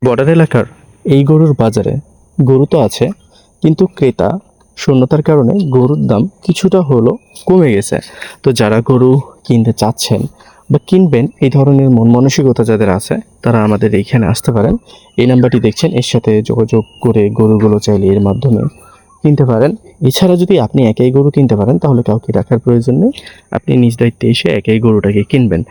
Border এলাকার এই গরুর বাজারে গরু তো আছে, কিন্তু ক্রেতা শূন্যতার কারণে গরুর দাম কিছুটা হলো কমে গেছে। তো যারা গরু কিনতে চাচ্ছেন বা কিনবেন, এই ধরনের মন মানসিকতা যাদের আছে, তারা আমাদের এইখানে আসতে পারেন। এই নাম্বারটি দেখছেন, এর সাথে যোগাযোগ করে গরুগুলো চাইলে এর মাধ্যমে কিনতে পারেন। এছাড়া যদি আপনি একাই গরু কিনতে পারেন, তাহলে কাউকে রাখার প্রয়োজন নেই, আপনি নিজ দায়িত্বে এসে একাই গরুটাকে কিনবেন।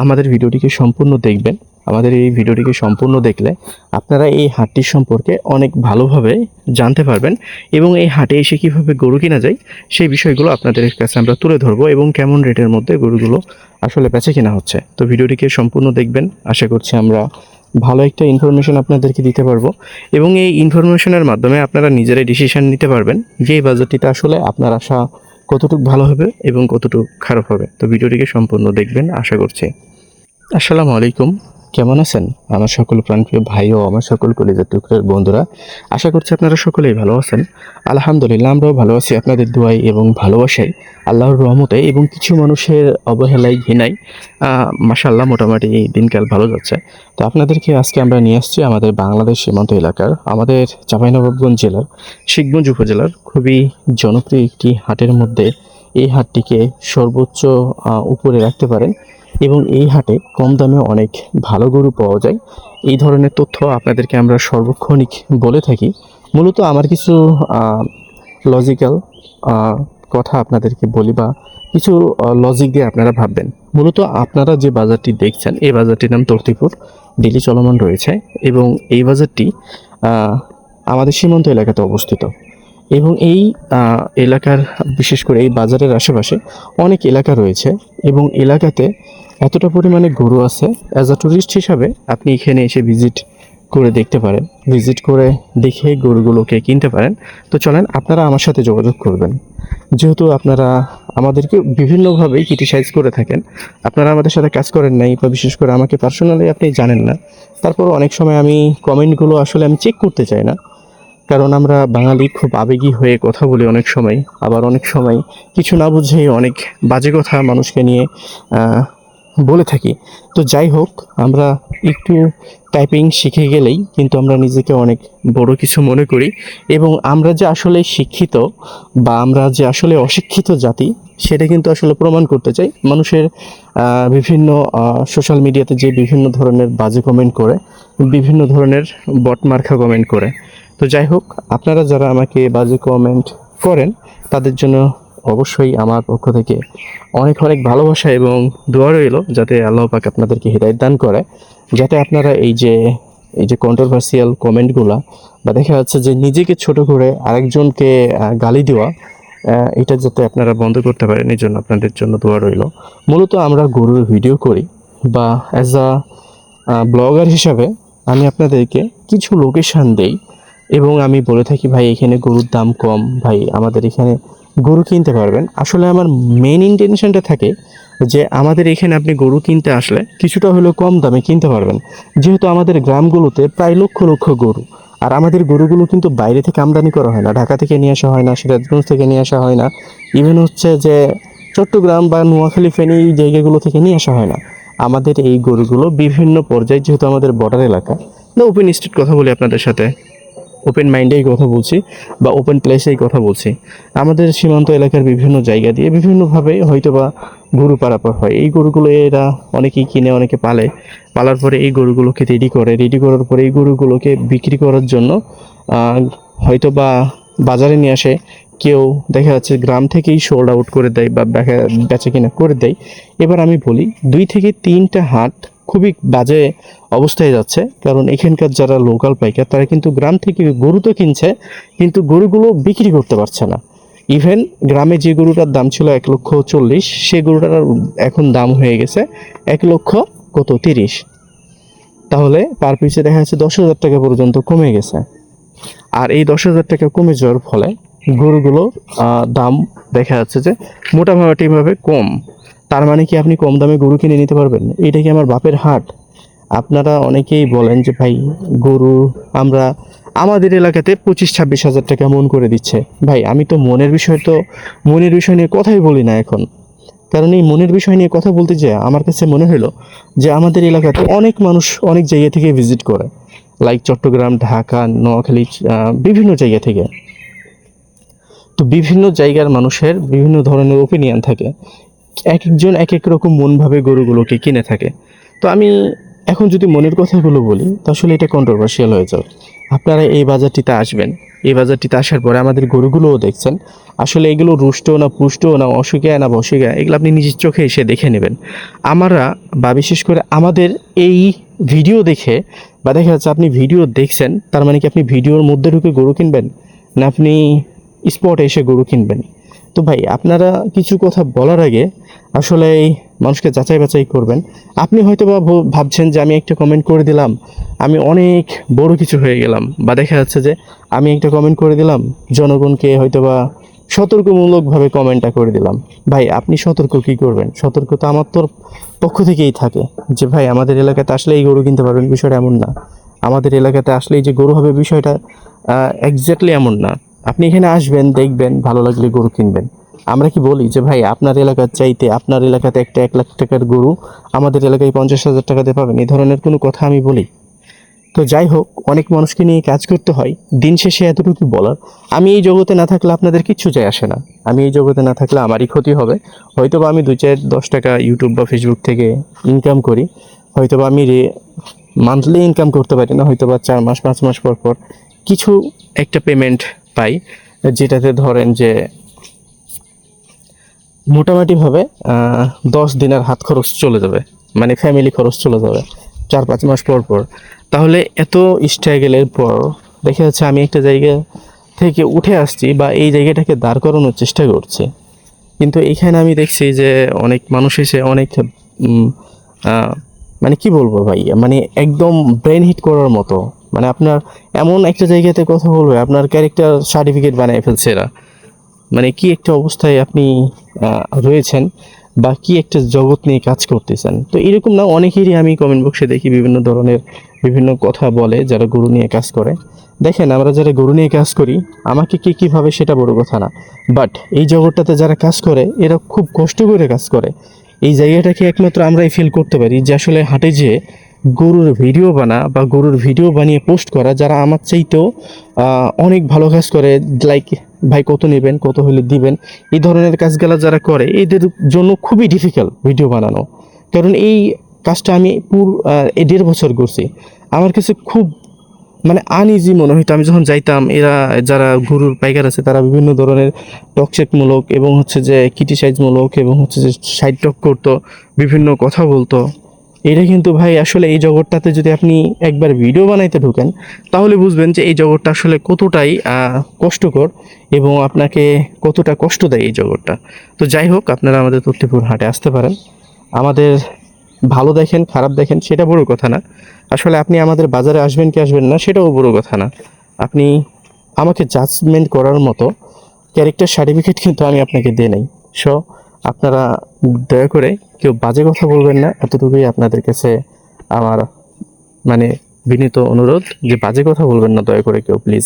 আমাদের ভিডিওটিকে সম্পূর্ণ দেখবেন। আমাদের এই ভিডিওটিকে সম্পূর্ণ দেখলে আপনারা এই হাটটির সম্পর্কে অনেক ভালোভাবে জানতে পারবেন, এবং এই হাটে এসে কীভাবে গরু কেনা যায় সেই বিষয়গুলো আপনাদের কাছে আমরা তুলে ধরবো, এবং কেমন রেটের মধ্যে গরুগুলো আসলে বেচে কেনা হচ্ছে। তো ভিডিওটিকে সম্পূর্ণ দেখবেন, আশা করছি আমরা ভালো একটা ইনফরমেশন আপনাদেরকে দিতে পারবো, এবং এই ইনফরমেশনের মাধ্যমে আপনারা নিজেরাই ডিসিশন নিতে পারবেন যে এই বাজেটটিতে আসলে আপনার আশা কতটুকু ভালো হবে এবং কতটুকু খারাপ হবে। তো ভিডিওটিকে সম্পূর্ণ দেখবেন আশা করছি। আসসালামু আলাইকুম, কেমন আছেন আমার সকল প্রাণপ্রিয় ভাই ও আমার সকল কলিজার টুকরের বন্ধুরা? আশা করছি আপনারা সকলেই ভালো আছেন। আলহামদুলিল্লাহ, আমরাও ভালো আছি আপনাদের দোয়াই এবং ভালোবাসাই, আল্লাহর রহমতে এবং কিছু মানুষের অবহেলায় ঘৃণায় মাশাআল্লাহ মোটামুটি এই দিনকাল ভালো যাচ্ছে। তো আপনাদেরকে আজকে আমরা নিয়ে আসছি আমাদের বাংলাদেশ সীমান্ত এলাকার, আমাদের চাঁপাইনবাবগঞ্জ জেলার শিবগঞ্জ উপজেলার খুবই জনপ্রিয় একটি হাটের মধ্যে। এই হাটটিকে সর্বোচ্চ উপরে রাখতে পারেন, এবং এই হাটে কম দামে অনেক ভালো গরু পাওয়া যায়। এই ধরনের তথ্য আপনাদেরকে আমরা সর্বক্ষণিক বলে থাকি। মূলত আমার কিছু লজিক্যাল কথা আপনাদেরকে বলি, বা কিছু লজিক দিয়ে আপনারা ভাববেন। মূলত আপনারা যে বাজারটি দেখছেন, এই বাজারটির নাম তর্তিপুর, ডেলি চলমান রয়েছে, এবং এই বাজারটি আমাদের সীমান্ত এলাকাতে অবস্থিত। এবং এই এলাকার, বিশেষ করে এই বাজারের আশেপাশে অনেক এলাকা রয়েছে, এবং এলাকাতে এতটা পরিমাণে গরু আছে, অ্যাজ আ টুরিস্ট হিসাবে আপনি এখানে এসে ভিজিট করে দেখতে পারেন, ভিজিট করে দেখে গরুগুলোকে কিনতে পারেন। তো চলেন, আপনারা আমার সাথে যোগাযোগ করবেন। যেহেতু আপনারা আমাদেরকে বিভিন্নভাবেই ক্রিটিসাইজ করে থাকেন, আপনারা আমাদের সাথে কাজ করেন নাই, বা বিশেষ করে আমাকে পার্সোনালি আপনি জানেন না, তারপর অনেক সময় আমি কমেন্টগুলো আসলে আমি চেক করতে চাই না, কারণ আমরা বাঙালি খুব আবেগী হয়ে কথা বলি অনেক সময়, আবার অনেক সময় কিছু না বুঝেই অনেক বাজে কথা মানুষকে নিয়ে বলে থাকি। তো যাই হোক, আমরা একটু টাইপিং শিখে গেলেই কিন্তু আমরা নিজেকে অনেক বড় কিছু মনে করি, এবং আমরা যে আসলে শিক্ষিত বা আমরা যে আসলে অশিক্ষিত জাতি, সেটা কিন্তু আসলে প্রমাণ করতে চাই মানুষের বিভিন্ন সোশ্যাল মিডিয়াতে যে বিভিন্ন ধরনের বাজে কমেন্ট করে, বিভিন্ন ধরনের বট মার্কা কমেন্ট করে। তো যাই হোক, আপনারা যারা আমাকে বাজে কমেন্ট করেন, তাদের জন্য অবশ্যই আমার পক্ষ থেকে অনেক অনেক ভালোবাসা এবং দোয়া রইল, যাতে আল্লাহ পাক আপনাদেরকে হিদায়াত দান করে, যাতে আপনারা এই যে কন্ট্রোভার্সিয়াল কমেন্টগুলো, বা দেখা যাচ্ছে যে নিজেকে ছোট করে আরেকজনকে গালি দেওয়া, এটা যাতে আপনারা বন্ধ করতে পারেন, এই জন্য আপনাদের জন্য দোয়া রইল। মূলত আমরা গরুর ভিডিও করি, বা অ্যাজ আ ব্লগার হিসাবে আমি আপনাদেরকে কিছু লোকেশান দেই, এবং আমি বলে থাকি ভাই এখানে গরুর দাম কম, ভাই আমাদের এখানে গরু কিনতে পারবেন। আসলে আমার মেন ইন্টেনশনটা থাকে যে আমাদের এখানে আপনি গরু কিনতে আসলে কিছুটা হলেও কম দামে কিনতে পারবেন, যেহেতু আমাদের গ্রামগুলোতে প্রায় লক্ষ লক্ষ গরু, আর আমাদের গরুগুলো কিন্তু বাইরে থেকে আমদানি করা হয় না, ঢাকা থেকে নিয়ে আসা হয় না, সিরাজগঞ্জ থেকে নিয়ে আসা হয় না, ইভেন হচ্ছে যে চট্টগ্রাম বা নোয়াখালী ফেনী এই জায়গাগুলো থেকে নিয়ে আসা হয় না। আমাদের এই গরুগুলো বিভিন্ন পর্যায়ে, যেহেতু আমাদের বর্ডার এলাকা, না ওপেন স্ট্রিট কথা বলি আপনাদের সাথে, ওপেন মাইন্ডেই কথা বলছি, বা ওপেন প্লেসেই কথা বলছি, আমাদের সীমান্ত এলাকার বিভিন্ন জায়গা দিয়ে বিভিন্নভাবে হয়তো বা গরু পারাপার হয়। এই গরুগুলো এরা অনেকেই কিনে, অনেকে পালে, পালার পরে এই গরুগুলোকে রেডি করার পরে এই গরুগুলোকে বিক্রি করার জন্য হয়তো বা বাজারে নিয়ে আসে। কেউ দেখা যাচ্ছে গ্রাম থেকেই সোল্ড আউট করে দেয়, বা বেচা কিনা করে দেয়। এবার আমি বলি, 2 থেকে 3টা হাট খুবই বাজে অবস্থায় যাচ্ছে, কারণ এখানকার যারা লোকাল পাইকার, তারা কিন্তু গ্রাম থেকে গরু তো কিনছে, কিন্তু গরুগুলো বিক্রি করতে পারছে না। ইভেন গ্রামে যে গরুটার দাম ছিল 1,40,000, সে গরুটার এখন দাম হয়ে গেছে 1,30,000। তাহলে পার পিসে দেখা যাচ্ছে 10,000 টাকা পর্যন্ত কমে গেছে। আর এই 10,000 টাকা কমে যাওয়ার ফলে গরুগুলোর দাম দেখা যাচ্ছে যে মোটামুটিভাবে কম। তার মানে কি আপনি কম দামে গরু কিনে নিতে পারবেন? এটা কি আমার বাপের হাট? আপনারা অনেকেই বলেন যে ভাই গরু আমরা আমাদের এলাকাতে 25-26 হাজার টাকা মন করে দিচ্ছে। ভাই আমি তো মনের বিষয় নিয়ে কথাই বলি না এখন, কারণ এই মনের বিষয় নিয়ে কথা বলতে যেয়ে আমার কাছে মনে হলো যে আমাদের এলাকাতে অনেক মানুষ অনেক জায়গা থেকে ভিজিট করে, লাইক চট্টগ্রাম, ঢাকা, নোয়াখালী, বিভিন্ন জায়গা থেকে। তো বিভিন্ন জায়গার মানুষের বিভিন্ন ধরনের ওপিনিয়ন থাকে, এক একজন এক এক রকম মনভাবে গরুগুলোকে কিনে থাকে। তো আমি এখন যদি মনের কথাগুলো বলি তো আসলে এটা কন্ট্রোভার্সিয়াল হয়ে যাবে। আপনারা এই বাজারটিতে আসবেন, এই বাজারটিতে আসার পরে আমাদের গরুগুলোও দেখছেন, আসলে এগুলো রুষ্ট না পুষ্ট না অসুখে না বসুখে, এগুলো আপনি নিজের চোখে এসে দেখে নেবেন। আমরা বা বিশেষ করে আমাদের এই ভিডিও দেখে বা দেখা যাচ্ছে আপনি ভিডিও দেখছেন, তার মানে কি আপনি ভিডিওর মধ্যে ঢুকে গরু কিনবেন, না আপনি স্পটে এসে গরু কিনবেন? তো ভাই আপনারা কিছু কথা বলার আগে আসলে এই মানুষকে যাচাই বাছাই করবেন। আপনি হয়তো বা ভাবছেন যে আমি একটা কমেন্ট করে দিলাম আমি অনেক বড় কিছু হয়ে গেলাম, বা দেখা যাচ্ছে যে আমি একটা কমেন্ট করে দিলাম জনগণকে হয়তো বা সতর্কমূলকভাবে কমেন্টটা করে দিলাম। ভাই আপনি সতর্ক কী করবেন? সতর্ক তো আমার তোর পক্ষ থেকেই থাকে যে ভাই আমাদের এলাকাতে আসলে এই গরু কিনতে পারবেন, বিষয়টা এমন না। আমাদের এলাকাতে আসলেই যে গরু হবে বিষয়টা এক্স্যাক্টলি এমন না। আপনি এখানে আসবেন, দেখবেন, ভালো লাগলে গরু কিনবেন। আমরা কি বলি যে ভাই আপনার এলাকার চাইতে আপনার এলাকাতে একটা 1 লাখ টাকার গরু আমাদের এলাকায় 50,000 টাকাতে পাবেন, এই ধরনের কোনো কথা আমি বলি? তো যাই হোক, অনেক মানুষকে নিয়ে কাজ করতে হয়। দিন শেষে এতটুকু বলার, আমি এই জগতে না থাকলে আপনাদের কিচ্ছু যায় আসে না। আমি এই জগতে না থাকলে আমারই ক্ষতি হবে। হয়তো বা আমি 2-4-10 টাকা ইউটিউব বা ফেসবুক থেকে ইনকাম করি, হয়তো বা আমি মান্থলি ইনকাম করতে পারি না, হয়তো বা 4 মাস 5 মাস পর পর কিছু একটা পেমেন্ট পাই, যেটাতে ধরেন যে মোটামুটিভাবে 10 দিনের হাত খরচ চলে যাবে, মানে ফ্যামিলি খরচ চলে যাবে 4-5 মাস পর পর। তাহলে এত স্ট্রাগলের পর দেখা যাচ্ছে আমি একটা জায়গা থেকে উঠে আসছি বা এই জায়গাটাকে দাঁড় করানোর চেষ্টা করছি, কিন্তু এখানে আমি দেখছি যে অনেক মানুষ এসে অনেক উম, আহ, মানে কি বলবো ভাই, মানে একদম ব্রেন হিট করার মতো, মানে আপনার এমন একটা জায়গাতে কথা বলবে আপনার ক্যারেক্টার সার্টিফিকেট বানিয়ে ফেলছে এরা। মানে কি একটা অবস্থায় আপনি রয়েছেন বা কি একটা জগৎ নিয়ে কাজ করতেছেন। তো এরকম না, অনেকেরই আমি কমেন্ট বক্সে দেখি বিভিন্ন ধরনের বিভিন্ন কথা বলে যারা গরু নিয়ে কাজ করে। দেখেন আমরা যারা গরু নিয়ে কাজ করি, আমাকে কে কীভাবে সেটা বড় কথা না, বাট এই জগৎটাতে যারা কাজ করে এরা খুব কষ্ট করে কাজ করে। এই জায়গাটাকে একমাত্র আমরাই ফিল করতে পারি যে আসলে হাটে যেয়ে গরুর ভিডিও বা গরুর ভিডিও বানিয়ে পোস্ট করা, যারা আমার চাইতেও অনেক ভালো কাজ করে, লাইক ভাই কত নেবেন, কত হলে দিবেন, এই ধরনের কাজগুলো যারা করে এদের জন্য খুবই ডিফিকাল্ট ভিডিও বানানো। কারণ এই কাজটা আমি পুরো 1.5 বছর করছি। আমার কাছে খুব মানে আনইজি মনে হইতো আমি যখন যাইতাম, এরা যারা গরুর পাইকার আছে তারা বিভিন্ন ধরনের টকশেকমূলক এবং হচ্ছে যে ক্রিটিসাইজমূলক এবং হচ্ছে যে সাইড টক করতো, বিভিন্ন কথা বলতো। এটা কিন্তু ভাই আসলে এই জগৎটাতে যদি আপনি একবার ভিডিও বানাইতে ঢোকেন তাহলে বুঝবেন যে এই জগৎটা আসলে কতটাই কষ্টকর এবং আপনাকে কতটা কষ্ট দেয় এই জগৎটা। তো যাই হোক, আপনারা আমাদের তত্ত্বপুর হাটে আসতে পারেন। আমাদের ভালো দেখেন খারাপ দেখেন সেটা বড় কথা না, আসলে আপনি আমাদের বাজারে আসবেন কি আসবেন না সেটাও বড় কথা না। আপনি আমাকে জাজমেন্ট করার মতো ক্যারেক্টার সার্টিফিকেট কিন্তু আমি আপনাকে দিই নাই। সো আপনারা দয়া করে কেউ বাজে কথা বলবেন না, এতটুকুই আপনাদের কাছে আমার মানে বিনীত অনুরোধ, যে বাজে কথা বলবেন না দয়া করে কেউ, প্লিজ।